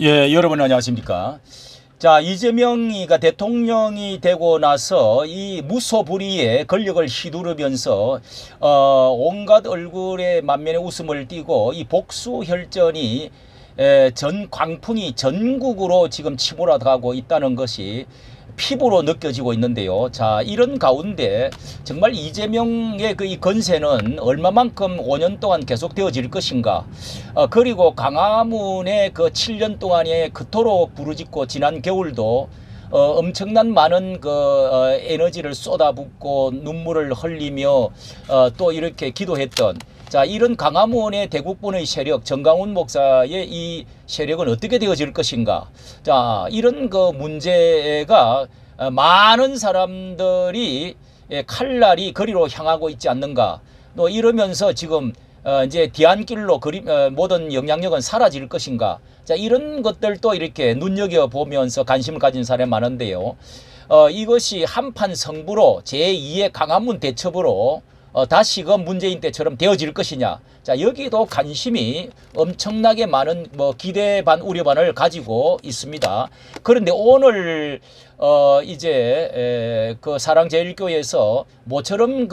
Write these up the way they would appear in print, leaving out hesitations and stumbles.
예, 여러분 안녕하십니까. 자, 이재명이가 대통령이 되고 나서 이 무소불위의 권력을 휘두르면서 온갖 얼굴에 만면에 웃음을 띠고 이 복수 혈전이 전 광풍이 전국으로 지금 침몰아가고 있다는 것이 피부로 느껴지고 있는데요. 자, 이런 가운데 정말 이재명의 그 이 건세는 얼마만큼 5년 동안 계속되어질 것인가. 그리고 광화문의 그 7년 동안에 그토록 부르짖고 지난 겨울도 엄청난 많은 에너지를 쏟아붓고 눈물을 흘리며 또 이렇게 기도했던, 자, 이런 광화문의 대국본의 세력, 정강훈 목사의 이 세력은 어떻게 되어질 것인가. 자, 이런 문제가 많은 사람들이 칼날이 거리로 향하고 있지 않는가. 또 이러면서 지금 이제 뒤안길로 모든 영향력은 사라질 것인가. 자, 이런 것들도 이렇게 눈여겨보면서 관심을 가진 사람이 많은데요. 이것이 한판 승부로 제2의 광화문 대첩으로 다시금 문재인 때처럼 되어질 것이냐. 자, 여기도 관심이 엄청나게 많은 기대 반 우려 반을 가지고 있습니다. 그런데 오늘 이제 그 사랑제일교회에서 모처럼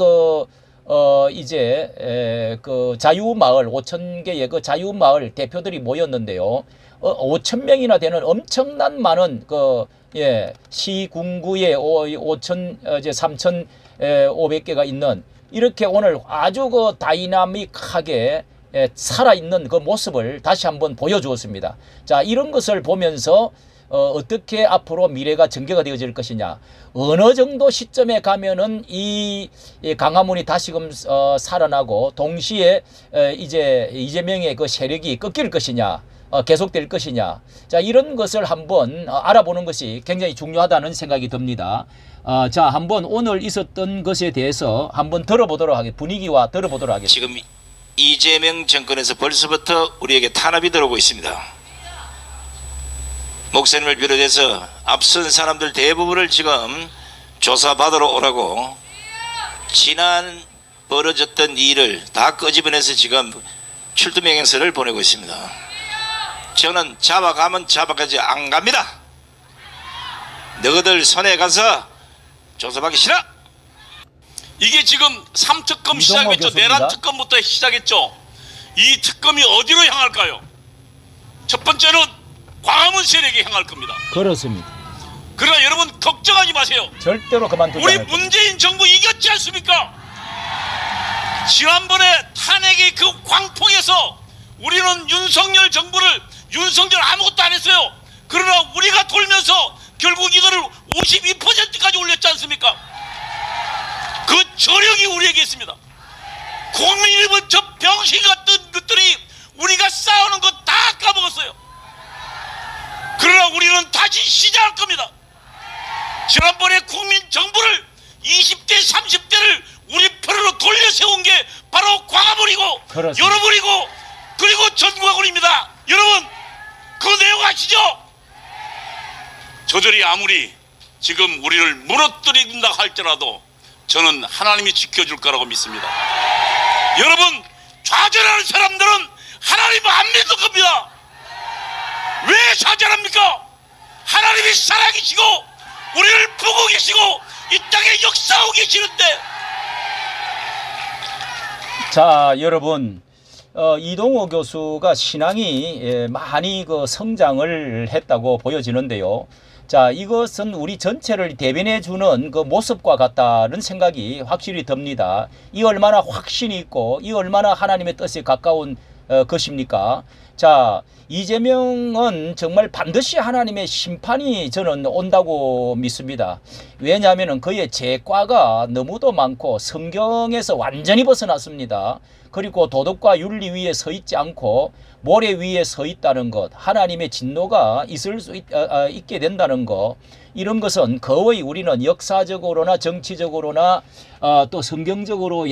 이제 자유마을 5,000개의 그 자유마을 대표들이 모였는데요. 5,000명이나 되는 엄청난 많은 시군구에 3,500개가 있는, 이렇게 오늘 아주 다이나믹하게 살아있는 그 모습을 다시 한번 보여주었습니다. 자, 이런 것을 보면서 어떻게 앞으로 미래가 전개가 되어질 것이냐, 어느 정도 시점에 가면은 이 광화문이 다시금 살아나고 동시에 이제 이재명의 그 세력이 꺾일 것이냐, 계속될 것이냐. 자, 이런 것을 한번 알아보는 것이 굉장히 중요하다는 생각이 듭니다. 자, 한번 오늘 있었던 것에 대해서 한번 들어보도록 하겠습니다. 분위기와 들어보도록 하겠습니다. 지금 이재명 정권에서 벌써부터 우리에게 탄압이 들어오고 있습니다. 목사님을 비롯해서 앞선 사람들 대부분을 지금 조사받으러 오라고 지난 벌어졌던 일을 다 끄집어내서 지금 출두 명령서를 보내고 있습니다. 저는 잡아가면 잡아가지 안 갑니다. 너희들 손에 가서 조사받기 싫어. 이게 지금 3특검 시작했죠. 내란 특검부터 시작했죠. 이 특검이 어디로 향할까요? 첫 번째는 광화문 세력에 향할 겁니다. 그렇습니다. 그러나 여러분 걱정하지 마세요. 절대로 그만두지 우리 않을 겁니다. 문재인 정부 이겼지 않습니까? 지난번에 탄핵의 그 광풍에서 우리는 윤석열 정부를, 윤석열 아무것도 안 했어요. 그러나 우리가 돌면서 결국 이거를 52%까지 올렸지 않습니까? 그 저력이 우리에게 있습니다. 국민의힘은 저 병신 같은 것들이 우리가 싸우는 거 다 까먹었어요. 그러나 우리는 다시 시작할 겁니다. 지난번에 국민 정부를 20대 30대를 우리 편으로 돌려 세운 게 바로 광화문이고, 그렇습니다. 여러분이고, 그리고 전국화군입니다. 여러분 그 내용 아시죠? 저들이 아무리 지금 우리를 무너뜨린다 할지라도 저는 하나님이 지켜줄 거라고 믿습니다. 여러분 좌절하는 사람들은 하나님 안 믿을 겁니다. 왜 좌절합니까? 하나님이 살아계시고 우리를 보고 계시고 이 땅에 역사하고 계시는데. 자, 여러분, 이동호 교수가 신앙이 많이 성장을 했다고 보여지는데요. 자, 이것은 우리 전체를 대변해 주는 그 모습과 같다는 생각이 확실히 듭니다. 이 얼마나 확신이 있고 이 얼마나 하나님의 뜻에 가까운 것입니까? 자, 이재명은 정말 반드시 하나님의 심판이 저는 온다고 믿습니다. 왜냐하면 그의 죄과가 너무도 많고 성경에서 완전히 벗어났습니다. 그리고 도덕과 윤리 위에 서 있지 않고 모래 위에 서 있다는 것, 하나님의 진노가 있게 된다는 것, 이런 것은 거의 우리는 역사적으로나 정치적으로나 또 성경적으로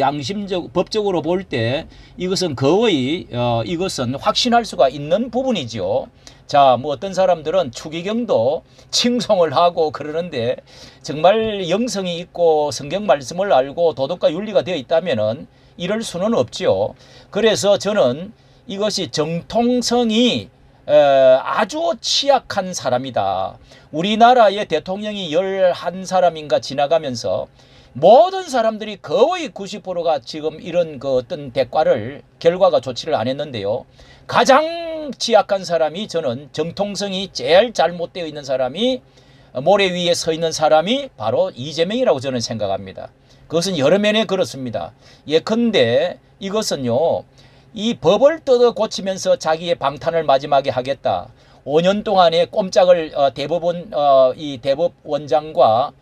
법적으로 볼 때 이것은 거의 이것은 확신할 수가 있는 부분이죠. 자, 어떤 사람들은 추기경도 칭송을 하고 그러는데 정말 영성이 있고 성경 말씀을 알고 도덕과 윤리가 되어 있다면은 이럴 수는 없죠. 그래서 저는 이것이 정통성이 아주 취약한 사람이다. 우리나라의 대통령이 11사람인가 지나가면서 모든 사람들이 거의 90%가 지금 이런 그 어떤 대가를 결과가 좋지를 않았는데요. 가장 취약한 사람이 저는 정통성이 제일 잘못되어 있는 사람이 모래 위에 서 있는 사람이 바로 이재명이라고 저는 생각합니다. 그것은 여러 면에 그렇습니다. 예컨대 이것은요. 이 법을 뜯어 고치면서 자기의 방탄을 마지막에 하겠다. 5년 동안에 꼼짝을 이 대법원장과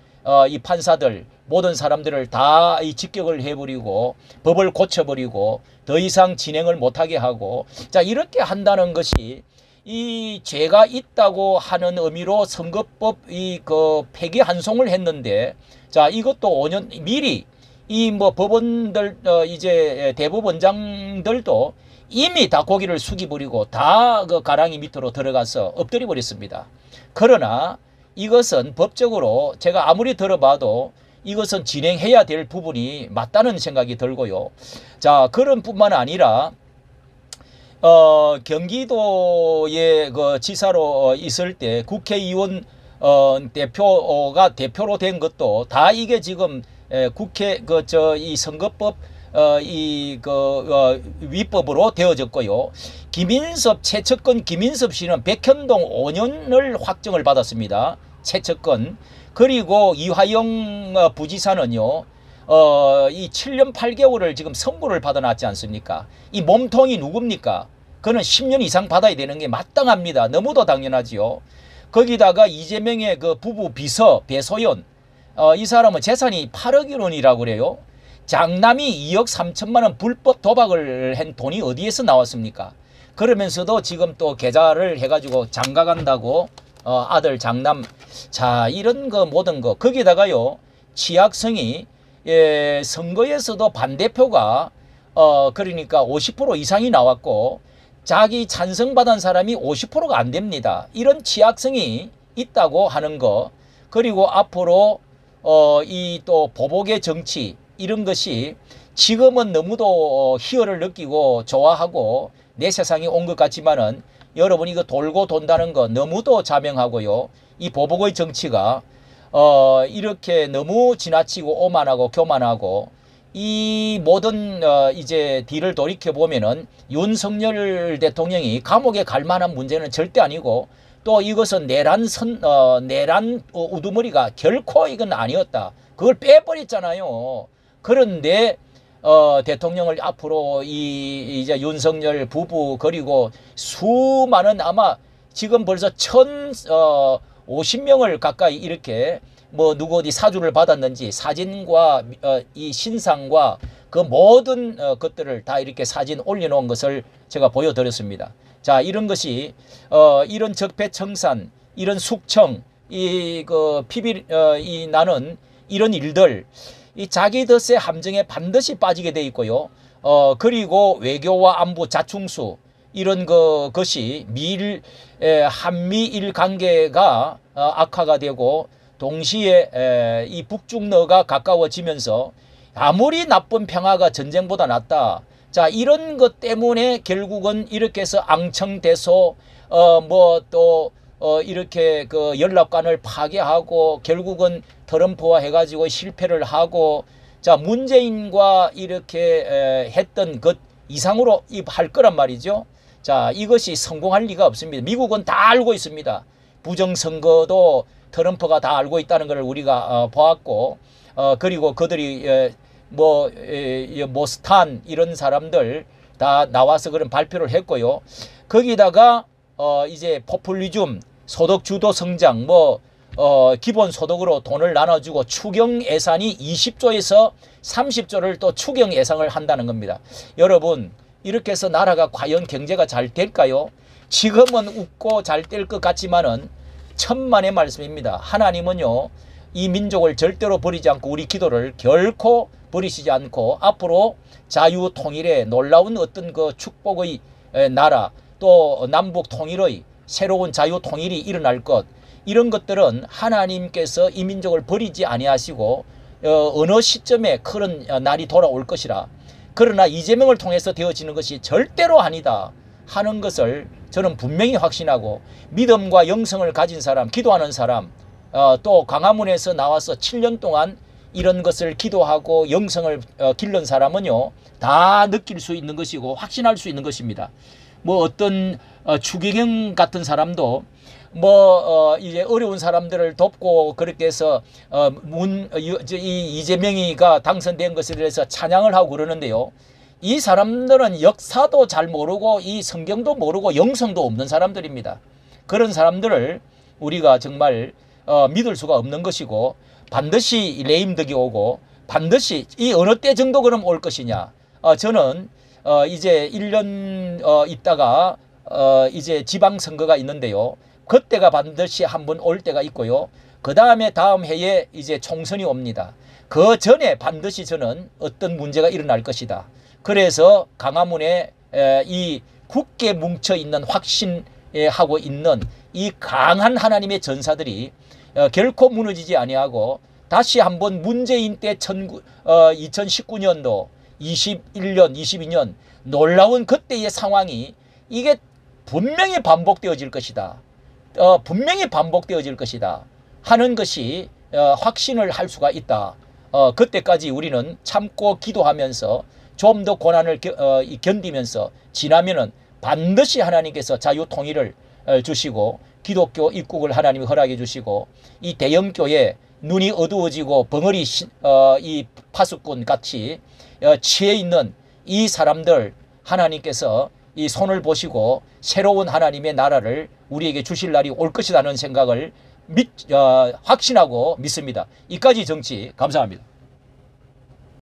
이 판사들 모든 사람들을 다 이 직격을 해버리고 법을 고쳐버리고 더 이상 진행을 못하게 하고 자 이렇게 한다는 것이 이 죄가 있다고 하는 의미로 선거법 그 폐기 환송을 했는데 자 이것도 5년 미리 이 뭐 법원들 이제 대법원장들도 이미 다 고개를 숙여버리고 다 그 가랑이 밑으로 들어가서 엎드려 버렸습니다. 그러나 이것은 법적으로 제가 아무리 들어봐도 이것은 진행해야 될 부분이 맞다는 생각이 들고요. 자 그런 뿐만 아니라 경기도의 그 지사로 있을 때 국회의원 대표로 된 것도 다 이게 지금 국회 이 선거법 위법으로 되어졌고요. 김인섭 최측근 김인섭 씨는 백현동 5년을 확정을 받았습니다. 최측근. 그리고 이화영 부지사는요. 이 7년 8개월을 지금 선고를 받아놨지 않습니까? 이 몸통이 누굽니까? 그는 10년 이상 받아야 되는 게 마땅합니다. 너무도 당연하지요. 거기다가 이재명의 그 부부 비서 배소연 이 사람은 재산이 8억 원이라고 그래요. 장남이 2억 3천만 원 불법 도박을 한 돈이 어디에서 나왔습니까? 그러면서도 지금 또 계좌를 해가지고 장가 간다고 아들 장남 자 이런 거 모든 거 거기다가요 취약성이 선거에서도 반대표가 그러니까 50% 이상이 나왔고 자기 찬성받은 사람이 50%가 안 됩니다. 이런 취약성이 있다고 하는 거 그리고 앞으로 이 또 보복의 정치 이런 것이 지금은 너무도 희열을 느끼고 좋아하고 내 세상이 온 것 같지만은 여러분 이거 돌고 돈다는 거 너무도 자명하고요. 이 보복의 정치가 이렇게 너무 지나치고 오만하고 교만하고 이 모든 이제 뒤를 돌이켜 보면은 윤석열 대통령이 감옥에 갈 만한 문제는 절대 아니고 또 이것은 내란 우두머리가 결코 이건 아니었다. 그걸 빼버렸잖아요. 그런데 대통령을 앞으로 이제 윤석열 부부 그리고 수많은 아마 지금 벌써 1,050명을 가까이 이렇게 뭐 누구 어디 사주를 받았는지 사진과 이 신상과 그 모든 것들을 다 이렇게 사진 올려놓은 것을 제가 보여드렸습니다. 자 이런 것이 이런 적폐청산 이런 숙청 이 나는 이런 일들 이 자기 덫의 함정에 반드시 빠지게 돼 있고요. 그리고 외교와 안보 자충수 이런 것이 한미일 관계가 악화가 되고 동시에 이 북중러가 가까워지면서 아무리 나쁜 평화가 전쟁보다 낫다. 자 이런 것 때문에 결국은 이렇게 해서 앙청대소 이렇게 그 연락관을 파괴하고 결국은 트럼프와 해가지고 실패를 하고 자 문재인과 이렇게 했던 것 이상으로 할 거란 말이죠. 자 이것이 성공할 리가 없습니다. 미국은 다 알고 있습니다. 부정선거도 트럼프가 다 알고 있다는 것을 우리가 보았고 그리고 그들이 모스탄 이런 사람들 다 나와서 그런 발표를 했고요. 거기다가 이제 포퓰리즘 소득주도 성장 기본 소득으로 돈을 나눠주고 추경 예산이 20조에서 30조를 또 추경 예상을 한다는 겁니다. 여러분 이렇게 해서 나라가 과연 경제가 잘 될까요? 지금은 웃고 잘 될 것 같지만은 천만의 말씀입니다. 하나님은요 이 민족을 절대로 버리지 않고 우리 기도를 결코 버리시지 않고 앞으로 자유통일의 놀라운 어떤 그 축복의 나라 또 남북 통일의 새로운 자유통일이 일어날 것 이런 것들은 하나님께서 이 민족을 버리지 아니하시고 어느 시점에 그런 날이 돌아올 것이라. 그러나 이재명을 통해서 되어지는 것이 절대로 아니다. 하는 것을 저는 분명히 확신하고, 믿음과 영성을 가진 사람, 기도하는 사람, 또 광화문에서 나와서 7년 동안 이런 것을 기도하고 영성을 기른 사람은요, 다 느낄 수 있는 것이고 확신할 수 있는 것입니다. 뭐 어떤 추기경 같은 사람도 이제 어려운 사람들을 돕고 그렇게 해서 이 이재명이가 당선된 것에 대해서 찬양을 하고 그러는데요. 이 사람들은 역사도 잘 모르고 이 성경도 모르고 영성도 없는 사람들입니다. 그런 사람들을 우리가 정말 믿을 수가 없는 것이고, 반드시 레임덕이 오고, 반드시 이 어느 때 정도 그럼 올 것이냐. 저는 이제 1년 있다가 이제 지방선거가 있는데요. 그때가 반드시 한번 올 때가 있고요. 그 다음에 다음 해에 이제 총선이 옵니다. 그 전에 반드시 저는 어떤 문제가 일어날 것이다. 그래서 광화문에 이 굳게 뭉쳐있는 확신하고 있는 이 강한 하나님의 전사들이 결코 무너지지 아니하고, 다시 한번 문재인 때 2019년도 21년 22년 놀라운 그때의 상황이 이게 분명히 반복되어질 것이다. 분명히 반복되어질 것이다 하는 것이 확신을 할 수가 있다. 그때까지 우리는 참고 기도하면서 좀 더 고난을 견디면서 지나면은 반드시 하나님께서 자유통일을 주시고, 기독교 입국을 하나님이 허락해 주시고, 이 대형교회 눈이 어두워지고 벙어리 이 파수꾼 같이 취해 있는 이 사람들 하나님께서 이 손을 보시고 새로운 하나님의 나라를 우리에게 주실 날이 올 것이라는 생각을 확신하고 믿습니다. 이까지 정치 감사합니다.